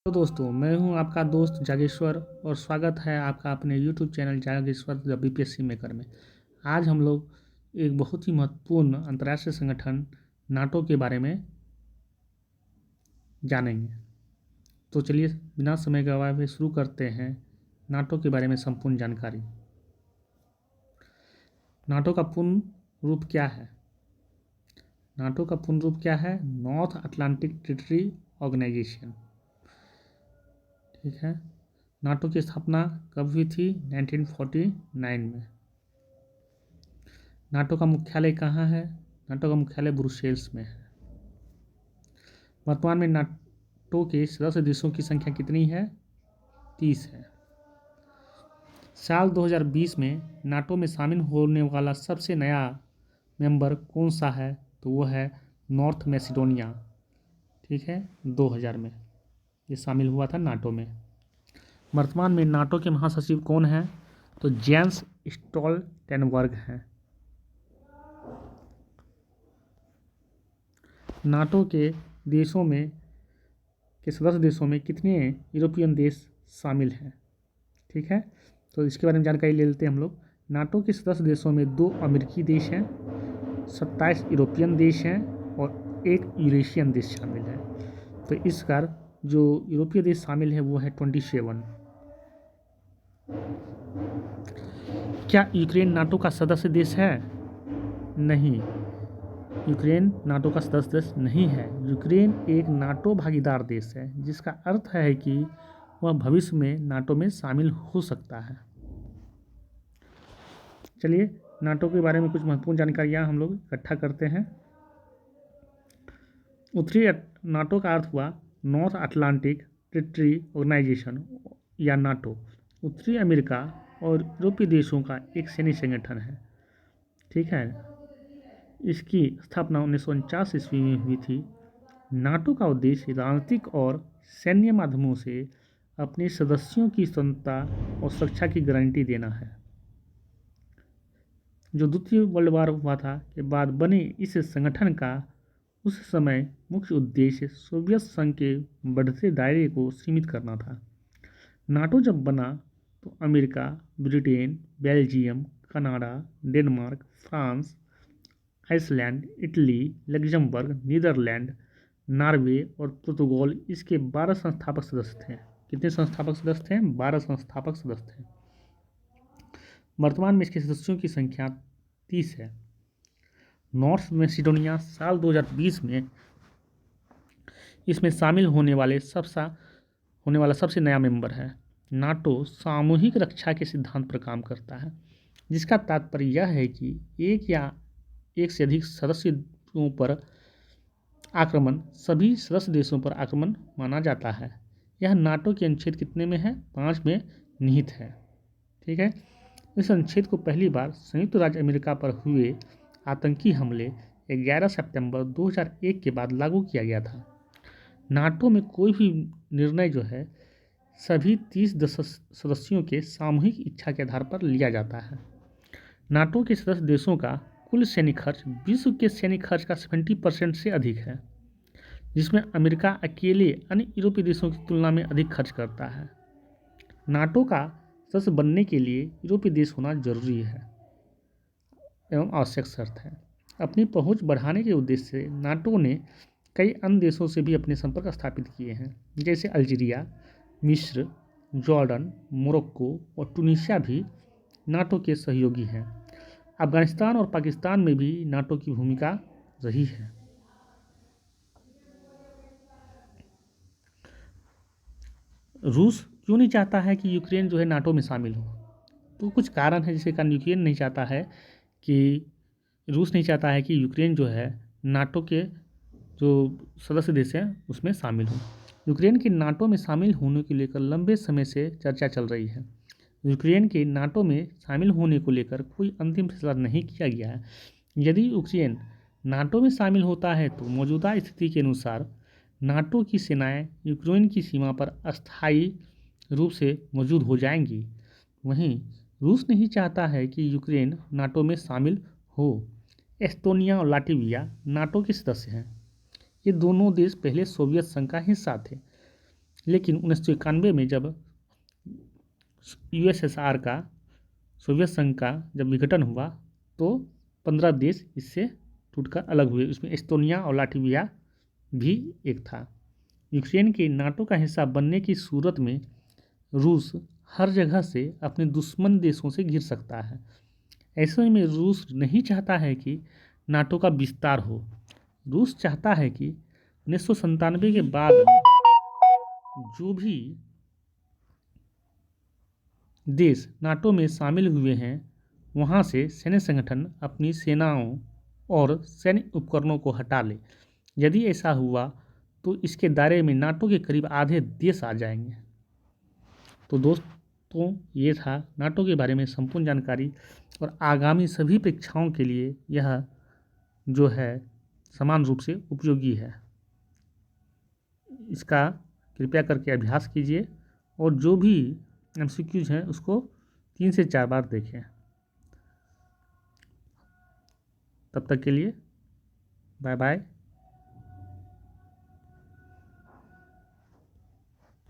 तो दोस्तों, मैं हूं आपका दोस्त जागेश्वर और स्वागत है आपका अपने YouTube channel Jageshwar the BPSC maker में। आज हम लोग एक बहुत ही महत्वपूर्ण अंतर्राष्ट्रीय संगठन नाटो के बारे में जानेंगे। तो चलिए बिना समय गवाए हुए शुरू करते हैं नाटो के बारे में संपूर्ण जानकारी। नाटो का पूर्ण रूप क्या है? नाटो का पूर्ण रूप क्या है? North Atlantic Treaty Organization. ठीक है। नाटो की स्थापना कब हुई थी? 1949 में। नाटो का मुख्यालय कहाँ है? नाटो का मुख्यालय ब्रुसेल्स में है। वर्तमान में नाटो के सदस्य देशों की संख्या कितनी है? 30 है। साल 2020 में नाटो में शामिल होने वाला सबसे नया मेंबर कौन सा है? तो वो है नॉर्थ मैसिडोनिया। ठीक है, 2000 में ये शामिल हुआ था नाटो में। वर्तमान में नाटो के महासचिव कौन हैं? तो जेंस स्टोल्टेनबर्ग हैं। नाटो के देशों में सदस्य देशों में कितने यूरोपियन देश शामिल हैं? ठीक है, तो इसके बारे में जानकारी ले लेते हैं हम लोग। नाटो के सदस्य देशों में 2 अमेरिकी देश हैं, 27 यूरोपियन देश हैं और 1 यूरेशियन देश शामिल है। तो इस बार जो यूरोपीय देश शामिल है वो है 27। क्या यूक्रेन नाटो का सदस्य देश है? नहीं, यूक्रेन नाटो का सदस्य देश नहीं है। यूक्रेन एक नाटो भागीदार देश है, जिसका अर्थ है कि वह भविष्य में नाटो में शामिल हो सकता है। चलिए नाटो के बारे में कुछ महत्वपूर्ण जानकारियाँ हम लोग इकट्ठा करते हैं। उत्तरी नाटो का अर्थ हुआ नॉर्थ अटलांटिक ट्रीटी ऑर्गेनाइजेशन या नाटो। उत्तरी अमेरिका और यूरोपीय देशों का एक सैन्य संगठन है। ठीक है, इसकी स्थापना 1949 ईस्वी में हुई थी। नाटो का उद्देश्य राजनीतिक और सैन्य माध्यमों से अपने सदस्यों की स्वतंत्रता और सुरक्षा की गारंटी देना है। जो द्वितीय वर्ल्ड वार हुआ था के बाद बने इस संगठन का उस समय मुख्य उद्देश्य सोवियत संघ के बढ़ते दायरे को सीमित करना था। नाटो जब बना तो America, Britain, Belgium, Canada, Denmark, France, Iceland, Italy, Luxembourg, Netherland, Norway और पुर्तगाल इसके 12 संस्थापक सदस्य थे। कितने संस्थापक सदस्य थे? 12 संस्थापक सदस्य थे। वर्तमान में इसके सदस्यों की संख्या 30 है। नॉर्थ मैसिडोनिया साल 2020 में इसमें शामिल होने वाला सबसे नया मेंबर है। नाटो सामूहिक रक्षा के सिद्धांत पर काम करता है, जिसका तात्पर्य यह है कि एक या एक से अधिक सदस्यों पर आक्रमण सभी सदस्य देशों पर आक्रमण माना जाता है। यह नाटो के अनुच्छेद कितने में है? 5 में निहित है। ठीक है, इस अनुच्छेद को पहली बार संयुक्त राज्य अमेरिका पर हुए आतंकी हमले 11 सितंबर 2001 के बाद लागू किया गया था। नाटो में कोई भी निर्णय जो है सभी 30 सदस्यों के सामूहिक इच्छा के आधार पर लिया जाता है। नाटो के सदस्य देशों का कुल सैन्य खर्च विश्व के सैन्य खर्च का 70% से अधिक है, जिसमें अमेरिका अकेले अन्य यूरोपीय देशों की तुलना में अधिक खर्च करता है। नाटो का सदस्य बनने के लिए यूरोपीय देश होना जरूरी है एवं आवश्यक शर्त है। अपनी पहुंच बढ़ाने के उद्देश्य से नाटो ने कई अन्य देशों से भी अपने संपर्क स्थापित किए हैं, जैसे अल्जीरिया, मिस्र, जॉर्डन, मोरक्को और टूनीशिया भी नाटो के सहयोगी हैं। अफगानिस्तान और पाकिस्तान में भी नाटो की भूमिका रही है। रूस क्यों नहीं चाहता है कि यूक्रेन जो है नाटो में शामिल हो? तो कुछ कारण है जिसके कारण यूक्रेन नहीं चाहता है कि रूस नहीं चाहता है कि यूक्रेन जो है नाटो के जो सदस्य देश हैं उसमें शामिल हो। यूक्रेन के नाटो में शामिल होने को लेकर लंबे समय से चर्चा चल रही है। यूक्रेन के नाटो में शामिल होने को लेकर कोई अंतिम फैसला नहीं किया गया है। यदि यूक्रेन नाटो में शामिल होता है तो मौजूदा स्थिति के अनुसार नाटो की सेनाएं यूक्रेन की सीमा पर अस्थायी रूप से मौजूद हो जाएंगी। वहीं रूस नहीं चाहता है कि यूक्रेन नाटो में शामिल हो। एस्टोनिया और लाटविया नाटो के सदस्य हैं। ये दोनों देश पहले सोवियत संघ का हिस्सा थे, लेकिन 1991 में जब यूएसएसआर का, सोवियत संघ का जब विघटन हुआ तो 15 देश इससे टूटकर अलग हुए। उसमें एस्टोनिया और लाटविया भी एक था। यूक्रेन के नाटो का हिस्सा बनने की सूरत में रूस हर जगह से अपने दुश्मन देशों से घिर सकता है। ऐसे में रूस नहीं चाहता है कि नाटो का विस्तार हो। रूस चाहता है कि 1997 के बाद जो भी देश नाटो में शामिल हुए हैं वहाँ से सैन्य संगठन अपनी सेनाओं और सैन्य उपकरणों को हटा ले। यदि ऐसा हुआ तो इसके दायरे में नाटो के करीब आधे देश आ जाएंगे। तो दोस्तों, ये था नाटो के बारे में संपूर्ण जानकारी, और आगामी सभी परीक्षाओं के लिए यह जो है समान रूप से उपयोगी है। इसका कृपया करके अभ्यास कीजिए और जो भी एमसीक्यूज हैं उसको 3 से 4 बार देखें। तब तक के लिए बाय बाय।